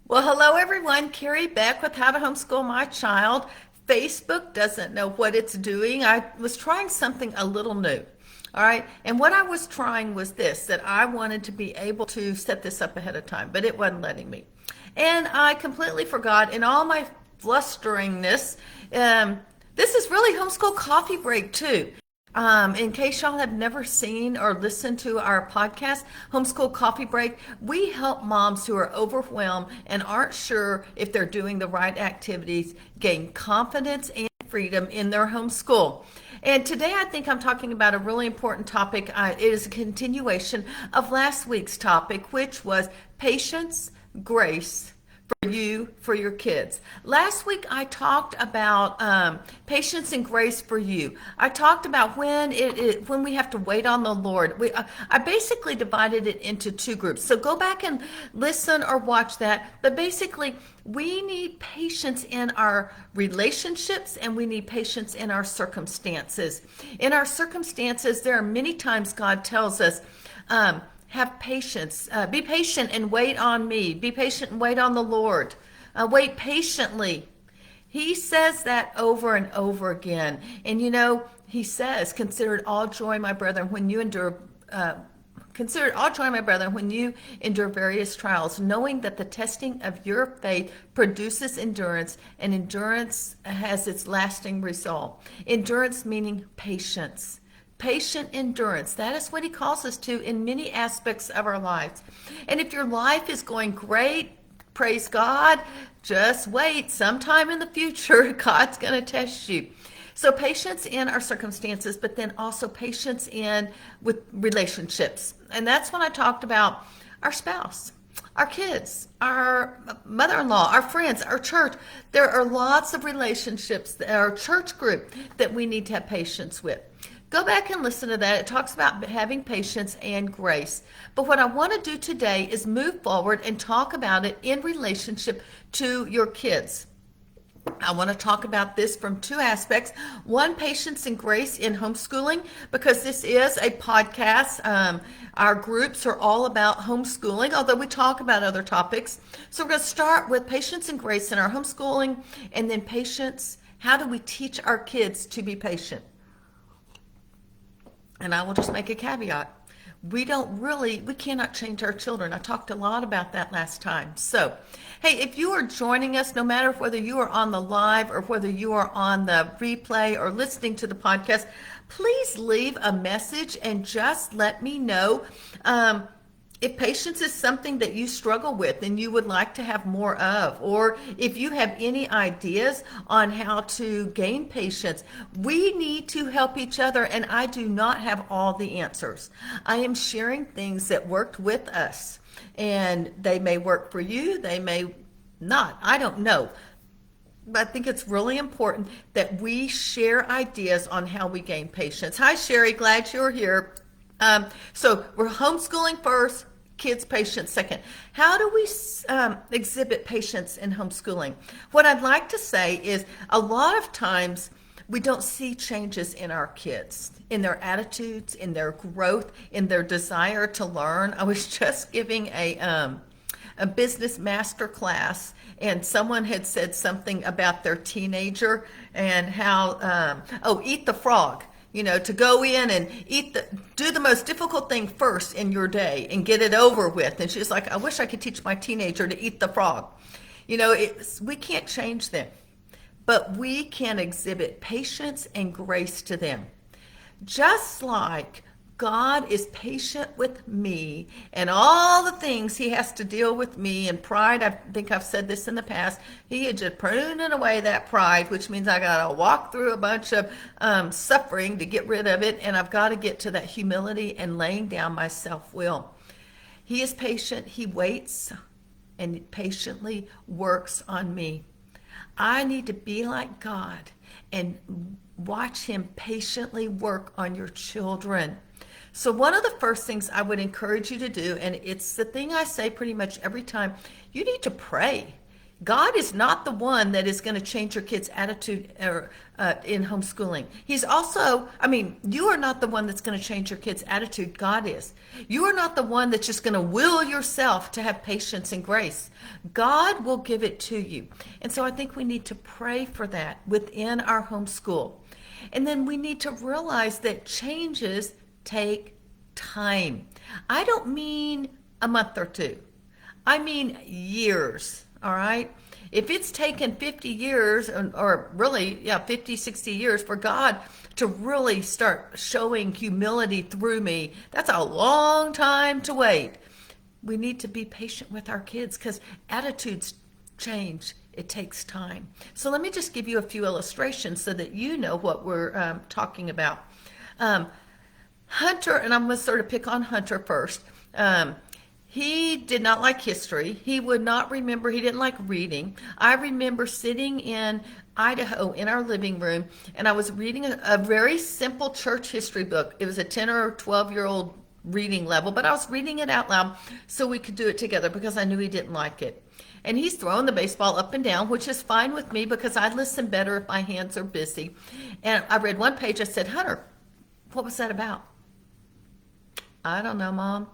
Well, hello everyone. Carrie back with How to Homeschool My Child. Facebook doesn't know what it's doing. I was trying something a little new. All right. And what I was trying was this, that I wanted to be able to set this up ahead of time, but it wasn't letting me. And I completely forgot in all my flusteringness. This is really homeschool coffee break too. In case y'all have never seen or listened to our podcast, Homeschool Coffee Break, we help moms who are overwhelmed and aren't sure if they're doing the right activities gain confidence and freedom in their homeschool. And today I think I'm talking about a really important topic. It is a continuation of last week's topic, which was patience, grace, for you, for your kids. Last week I talked about patience and grace for you. I talked about when we have to wait on the Lord. I basically divided it into two groups. So go back and listen or watch that. But basically, we need patience in our relationships and we need patience in our circumstances. In our circumstances, there are many times God tells us, have patience. Be patient and wait on me. Be patient and wait on the Lord. Wait patiently. He says that over and over again. And he says, consider it all joy, my brethren, when you endure. Consider it all joy, my brethren, when you endure various trials, knowing that the testing of your faith produces endurance, and endurance has its lasting result. Endurance meaning patience. Patient endurance. That is what he calls us to in many aspects of our lives. And if your life is going great, praise God, just wait. Sometime in the future, God's going to test you. So patience in our circumstances, but then also patience with relationships. And that's when I talked about our spouse, our kids, our mother-in-law, our friends, our church. There are lots of relationships, our church group, that we need to have patience with. Go back and listen to that. It talks about having patience and grace. But what I want to do today is move forward and talk about it in relationship to your kids. I want to talk about this from two aspects. One, patience and grace in homeschooling, because this is a podcast. Our groups are all about homeschooling, although we talk about other topics. So we're going to start with patience and grace in our homeschooling, and then patience. How do we teach our kids to be patient? And I will just make a caveat. We cannot change our children. I talked a lot about that last time. So, hey, if you are joining us, no matter whether you are on the live or whether you are on the replay or listening to the podcast, please leave a message and just let me know if patience is something that you struggle with and you would like to have more of, or if you have any ideas on how to gain patience. We need to help each other, and I do not have all the answers. I am sharing things that worked with us, and they may work for you, they may not. I don't know. But I think it's really important that we share ideas on how we gain patience. Hi, Sherry. Glad you're here. So we're homeschooling first, kids patience second. How do we exhibit patience in homeschooling? What I'd like to say is a lot of times we don't see changes in our kids, in their attitudes, in their growth, in their desire to learn. I was just giving a business master class, and someone had said something about their teenager and how, eat the frog. To go in and do the most difficult thing first in your day and get it over with. And she's like, I wish I could teach my teenager to eat the frog. We can't change them, but we can exhibit patience and grace to them. Just like God is patient with me and all the things he has to deal with me and pride. I think I've said this in the past. He is just pruning away that pride, which means I got to walk through a bunch of suffering to get rid of it. And I've got to get to that humility and laying down my self-will. He is patient. He waits and patiently works on me. I need to be like God and watch him patiently work on your children. So one of the first things I would encourage you to do, and it's the thing I say pretty much every time, you need to pray. God is not the one that is going to change your kid's attitude or in homeschooling. He's also, I mean, you are not the one that's going to change your kid's attitude. God is. You are not the one that's just going to will yourself to have patience and grace. God will give it to you. And so I think we need to pray for that within our homeschool. And then we need to realize that changes take time. I don't mean a month or two. I mean years, all right? If it's taken 50 years, or really, yeah, 50, 60 years for God to really start showing humility through me, that's a long time to wait. We need to be patient with our kids because attitudes change. It takes time. So let me just give you a few illustrations so that you know what we're talking about. Hunter, and I'm going to sort of pick on Hunter first. He did not like history. He would not remember. He didn't like reading. I remember sitting in Idaho in our living room, and I was reading a very simple church history book. It was a 10 or 12-year-old reading level, but I was reading it out loud so we could do it together because I knew he didn't like it. And he's throwing the baseball up and down, which is fine with me because I listen better if my hands are busy. And I read one page. I said, Hunter, what was that about? I don't know, Mom.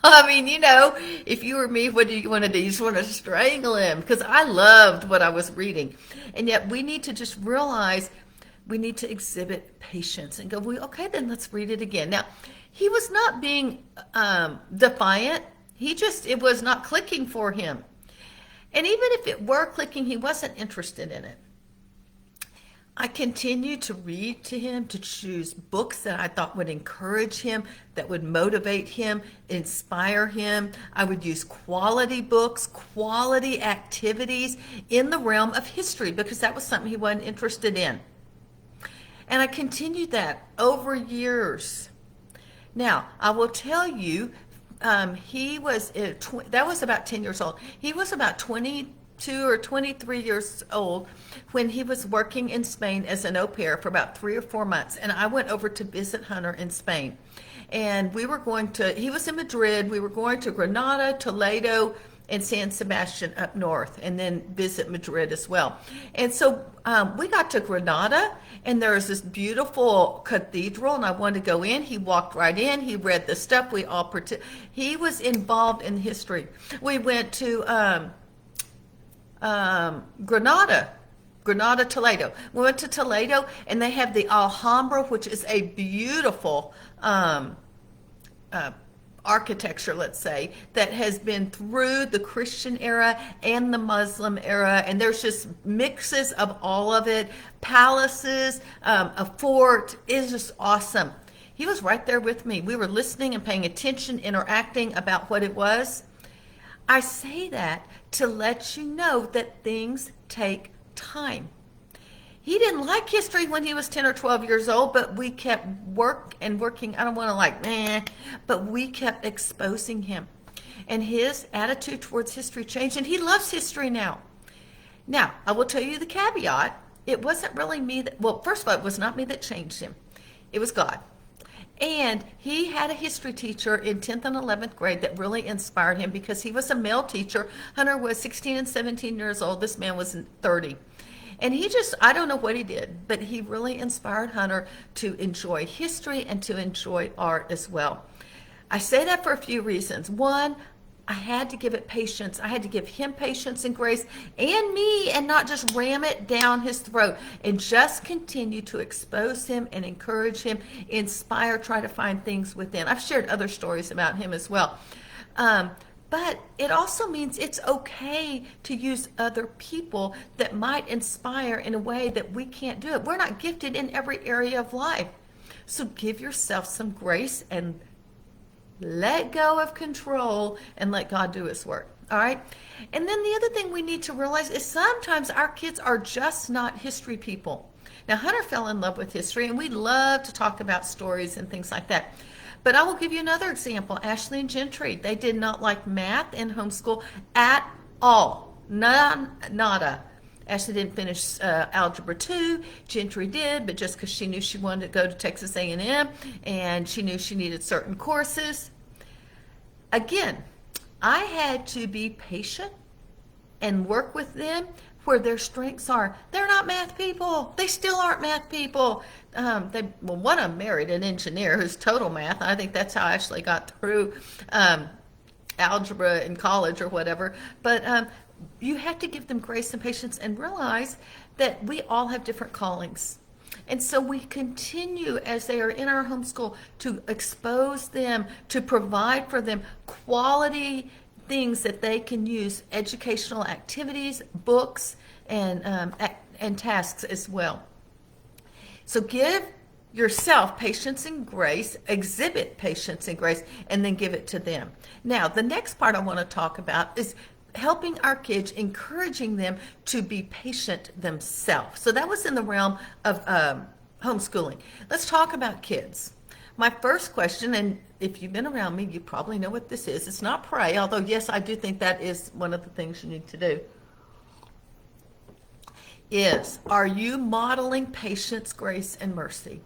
I mean, you know, if you were me, what do you want to do? You just want to strangle him because I loved what I was reading. And yet we need to just realize we need to exhibit patience and go, well, okay, then let's read it again. Now, he was not being defiant. It was not clicking for him. And even if it were clicking, he wasn't interested in it. I continued to read to him, to choose books that I thought would encourage him, that would motivate him, inspire him. I would use quality books, quality activities in the realm of history because that was something he wasn't interested in. And I continued that over years. Now, I will tell you, that was about 10 years old. He was about 22 or 23 years old when he was working in Spain as an au pair for about 3 or 4 months. And I went over to visit Hunter in Spain. And he was in Madrid. We were going to Granada, Toledo, and San Sebastian up north, and then visit Madrid as well. And so we got to Granada, and there was this beautiful cathedral, and I wanted to go in. He walked right in. He read the stuff. He was involved in history. We went to Granada, Toledo. We went to Toledo, and they have the Alhambra, which is a beautiful architecture, let's say, that has been through the Christian era and the Muslim era, and there's just mixes of all of it. Palaces, a fort. Is just awesome. He was right there with me. We were listening and paying attention, interacting about what it was. I say that to let you know that things take time. He didn't like history when he was 10 or 12 years old, but we kept working. I don't want to but we kept exposing him. And his attitude towards history changed, and he loves history now. Now, I will tell you the caveat. It wasn't really me first of all, it was not me that changed him. It was God. And he had a history teacher in 10th and 11th grade that really inspired him because he was a male teacher. Hunter was 16 and 17 years old. This man was 30. And I don't know what he did, but he really inspired Hunter to enjoy history and to enjoy art as well. I say that for a few reasons. One, I had to give it patience. I had to give him patience and grace and me, and not just ram it down his throat, and just continue to expose him and encourage him, inspire, try to find things within. I've shared other stories about him as well. But it also means it's okay to use other people that might inspire in a way that we can't do it. We're not gifted in every area of life. So give yourself some grace and let go of control and let God do his work. All right? And then the other thing we need to realize is sometimes our kids are just not history people. Now, Hunter fell in love with history, and we love to talk about stories and things like that. But I will give you another example. Ashley and Gentry, they did not like math in homeschool at all. Nada. Ashley didn't finish Algebra 2. Gentry did, but just because she knew she wanted to go to Texas A&M, and she knew she needed certain courses. Again, I had to be patient and work with them where their strengths are. They're not math people. They still aren't math people. One of them married an engineer who's total math. I think that's how I actually got through algebra in college or whatever. But you have to give them grace and patience and realize that we all have different callings. And so we continue as they are in our homeschool to expose them, to provide for them quality things that they can use, educational activities, books, and tasks as well. So give yourself patience and grace, exhibit patience and grace, and then give it to them. Now, the next part I want to talk about is helping our kids, encouraging them to be patient themselves. So that was in the realm of homeschooling. Let's talk about kids. My first question, and if you've been around me, you probably know what this is. It's not pray, although yes, I do think that is one of the things you need to do. Are you modeling patience, grace, and mercy?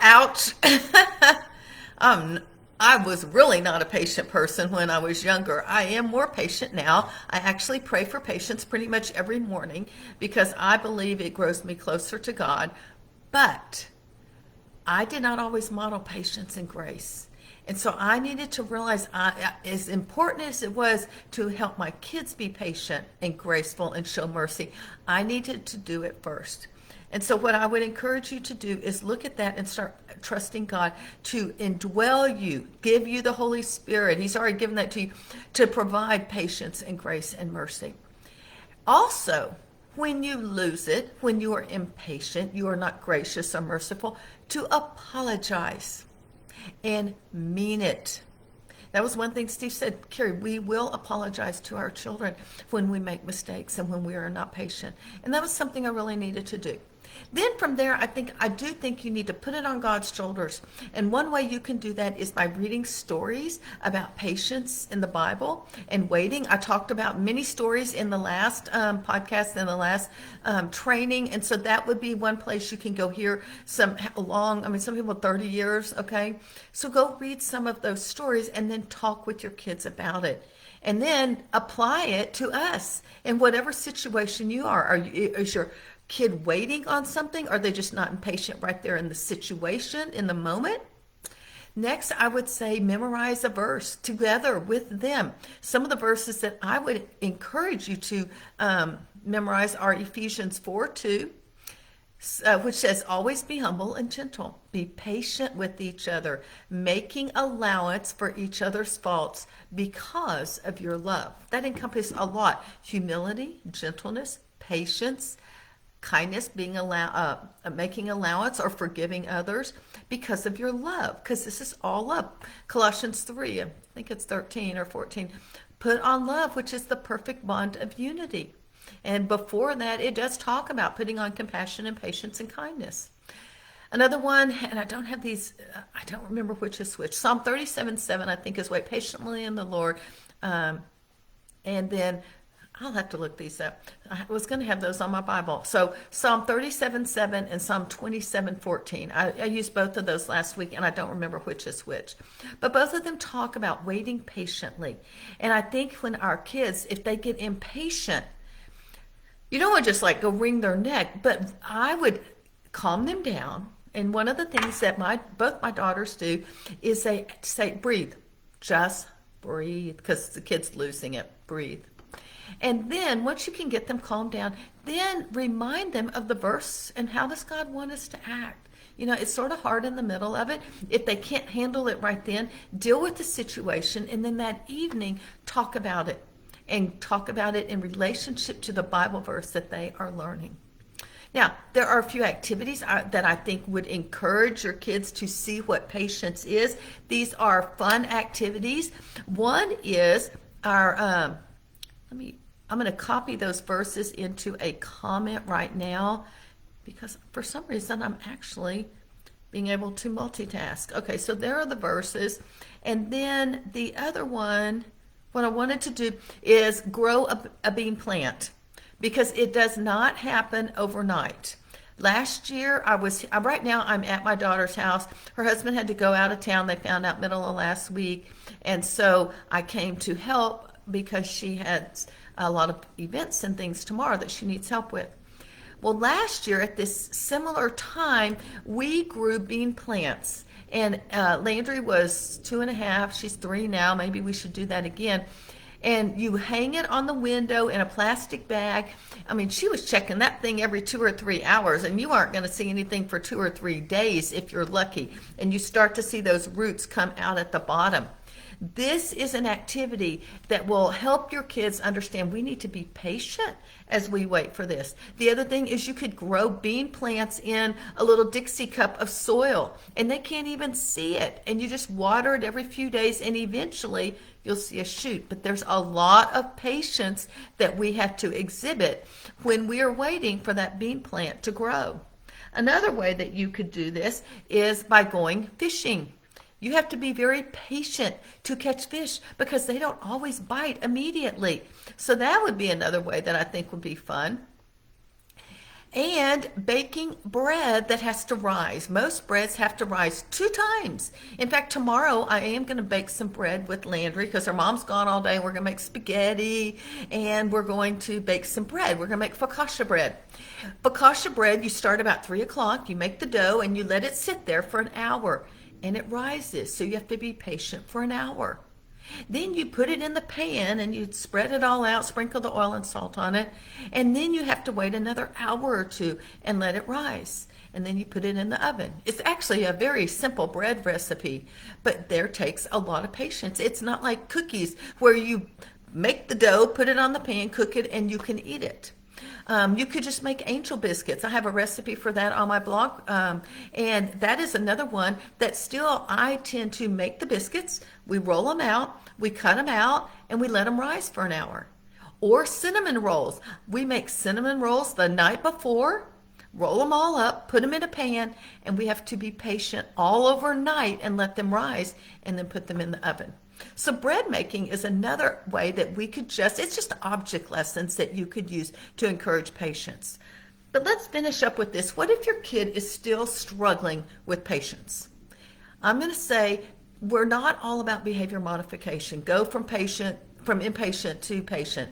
Ouch. I was really not a patient person when I was younger. I am more patient now. I actually pray for patience pretty much every morning because I believe it grows me closer to God. But I did not always model patience and grace. And so I needed to realize, as important as it was to help my kids be patient and graceful and show mercy, I needed to do it first. And so what I would encourage you to do is look at that and start trusting God to indwell you, give you the Holy Spirit. He's already given that to you to provide patience and grace and mercy. Also, when you lose it, when you are impatient, you are not gracious or merciful, to apologize and mean it. That was one thing Steve said, Carrie, we will apologize to our children when we make mistakes and when we are not patient. And that was something I really needed to do. Then from there, I do think you need to put it on God's shoulders. And one way you can do that is by reading stories about patience in the Bible and waiting. I talked about many stories in the last podcast and the last training. And so that would be one place you can go hear some people 30 years, okay? So go read some of those stories and then talk with your kids about it. And then apply it to us in whatever situation you are. Is your kid waiting on something? Are they just not impatient right there in the situation, in the moment? Next, I would say memorize a verse together with them. Some of the verses that I would encourage you to memorize are Ephesians 4:2, which says, always be humble and gentle, be patient with each other, making allowance for each other's faults because of your love. That encompasses a lot: humility, gentleness, patience, kindness, making allowance or forgiving others because of your love, because this is all love. Colossians 3, I think it's 13 or 14, put on love, which is the perfect bond of unity. And before that, it does talk about putting on compassion and patience and kindness. Another one, and I don't have these, I don't remember which is which. Psalm 37:7, I think, is wait patiently in the Lord. And then I'll have to look these up. I was going to have those on my Bible. So Psalm 37:7 and Psalm 27:14. I used both of those last week, and I don't remember which is which. But both of them talk about waiting patiently. And I think when our kids, if they get impatient, you don't want to just like go wring their neck, but I would calm them down. And one of the things that both my daughters do is they say, breathe, just breathe, because the kid's losing it, breathe. And then once you can get them calmed down, then remind them of the verse and how does God want us to act. You know, it's sort of hard in the middle of it. If they can't handle it right then, deal with the situation, and then that evening talk about it, and talk about it in relationship to the Bible verse that they are learning. Now, there are a few activities that I think would encourage your kids to see what patience is. These are fun activities. One is our, I'm going to copy those verses into a comment right now because for some reason I'm actually being able to multitask. Okay, so there are the verses. And then the other one, what I wanted to do is grow a bean plant because it does not happen overnight. Last year, right now I'm at my daughter's house. Her husband had to go out of town. They found out middle of last week. And so I came to help because she has a lot of events and things tomorrow that she needs help with. Well, last year at this similar time, we grew bean plants. And Landry was 2.5. She's 3 now. Maybe we should do that again. And you hang it on the window in a plastic bag. I mean, she was checking that thing every 2 or 3 hours, and you aren't going to see anything for 2 or 3 days if you're lucky. And you start to see those roots come out at the bottom. This is an activity that will help your kids understand we need to be patient as we wait for this. The other thing is you could grow bean plants in a little Dixie cup of soil, and they can't even see it. And you just water it every few days, and eventually you'll see a shoot. But there's a lot of patience that we have to exhibit when we are waiting for that bean plant to grow. Another way that you could do this is by going fishing. You have to be very patient to catch fish because they don't always bite immediately. So that would be another way that I think would be fun. And baking bread that has to rise. Most breads have to rise 2 times. In fact, tomorrow I am going to bake some bread with Landry because her mom's gone all day. We're going to make spaghetti and we're going to bake some bread. We're going to make focaccia bread. Focaccia bread, you start about 3 o'clock. You make the dough and you let it sit there for an hour. And it rises, so you have to be patient for an hour. Then you put it in the pan and you spread it all out, sprinkle the oil and salt on it, and then you have to wait another hour or 2 and let it rise. And then you put it in the oven. It's actually a very simple bread recipe, but there takes a lot of patience. It's not like cookies where you make the dough, put it on the pan, cook it, and you can eat it. You could just make angel biscuits. I have a recipe for that on my blog. And that is another one that still I tend to make the biscuits. We roll them out, we cut them out, and we let them rise for an hour. Or cinnamon rolls. We make cinnamon rolls the night before, roll them all up, put them in a pan, and we have to be patient all overnight and let them rise and then put them in the oven. So bread making is another way that we could it's just object lessons that you could use to encourage patience. But let's finish up with this. What if your kid is still struggling with patience? I'm going to say we're not all about behavior modification. Go from impatient to patient,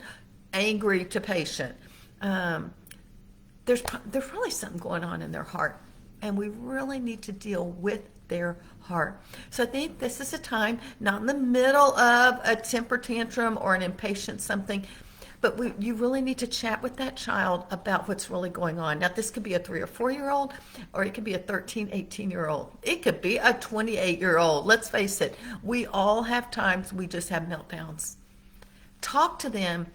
angry to patient. There's probably something going on in their heart, and we really need to deal with their heart. So I think this is a time, not in the middle of a temper tantrum or an impatient something, but you really need to chat with that child about what's really going on. Now, this could be a 3 or 4-year-old, or it could be a 13, 18-year-old. It could be a 28-year-old. Let's face it, we all have times we just have meltdowns. Talk to them,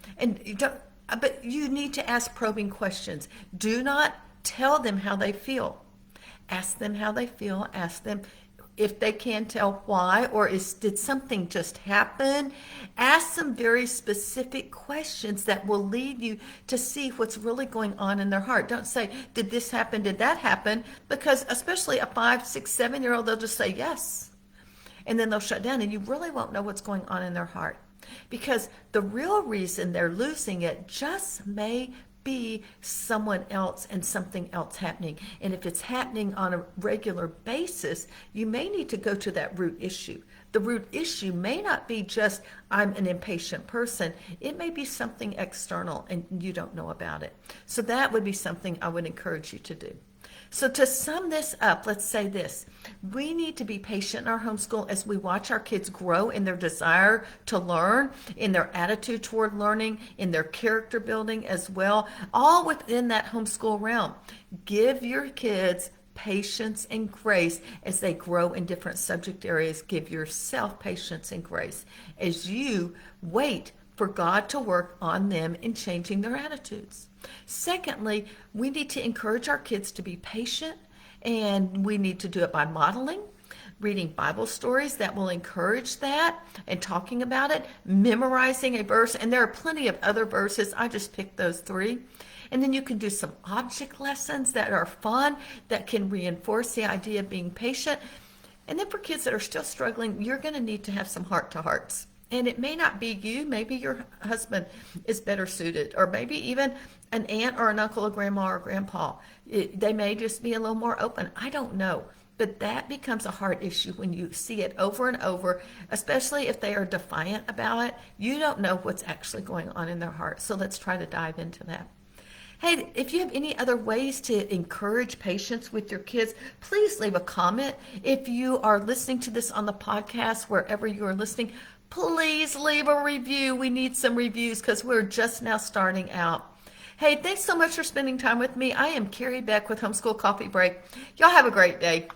but you need to ask probing questions. Do not tell them how they feel. Ask them how they feel. Ask them if they can tell why, or did something just happen? Ask some very specific questions that will lead you to see what's really going on in their heart. Don't say, did this happen? Did that happen? Because especially a 5, 6, 7-year-old, they'll just say yes. And then they'll shut down, and you really won't know what's going on in their heart. Because the real reason they're losing it just may be someone else and something else happening. And if it's happening on a regular basis, you may need to go to that root issue. The root issue may not be just, I'm an impatient person. It may be something external and you don't know about it. So that would be something I would encourage you to do. So to sum this up, let's say this. We need to be patient in our homeschool as we watch our kids grow in their desire to learn, in their attitude toward learning, in their character building as well, all within that homeschool realm. Give your kids patience and grace as they grow in different subject areas. Give yourself patience and grace as you wait for God to work on them in changing their attitudes. Secondly, we need to encourage our kids to be patient, and we need to do it by modeling, reading Bible stories that will encourage that, and talking about it, memorizing a verse, and there are plenty of other verses. I just picked those 3. And then you can do some object lessons that are fun, that can reinforce the idea of being patient. And then for kids that are still struggling, you're going to need to have some heart-to-hearts. And it may not be you, maybe your husband is better suited, or maybe even an aunt or an uncle, a grandma or grandpa. They may just be a little more open. I don't know. But that becomes a heart issue when you see it over and over, especially if they are defiant about it. You don't know what's actually going on in their heart. So let's try to dive into that. Hey, if you have any other ways to encourage patience with your kids, please leave a comment. If you are listening to this on the podcast, wherever you are listening, please leave a review. We need some reviews because we're just now starting out. Hey, thanks so much for spending time with me. I am Carrie Beck with Homeschool Coffee Break. Y'all have a great day.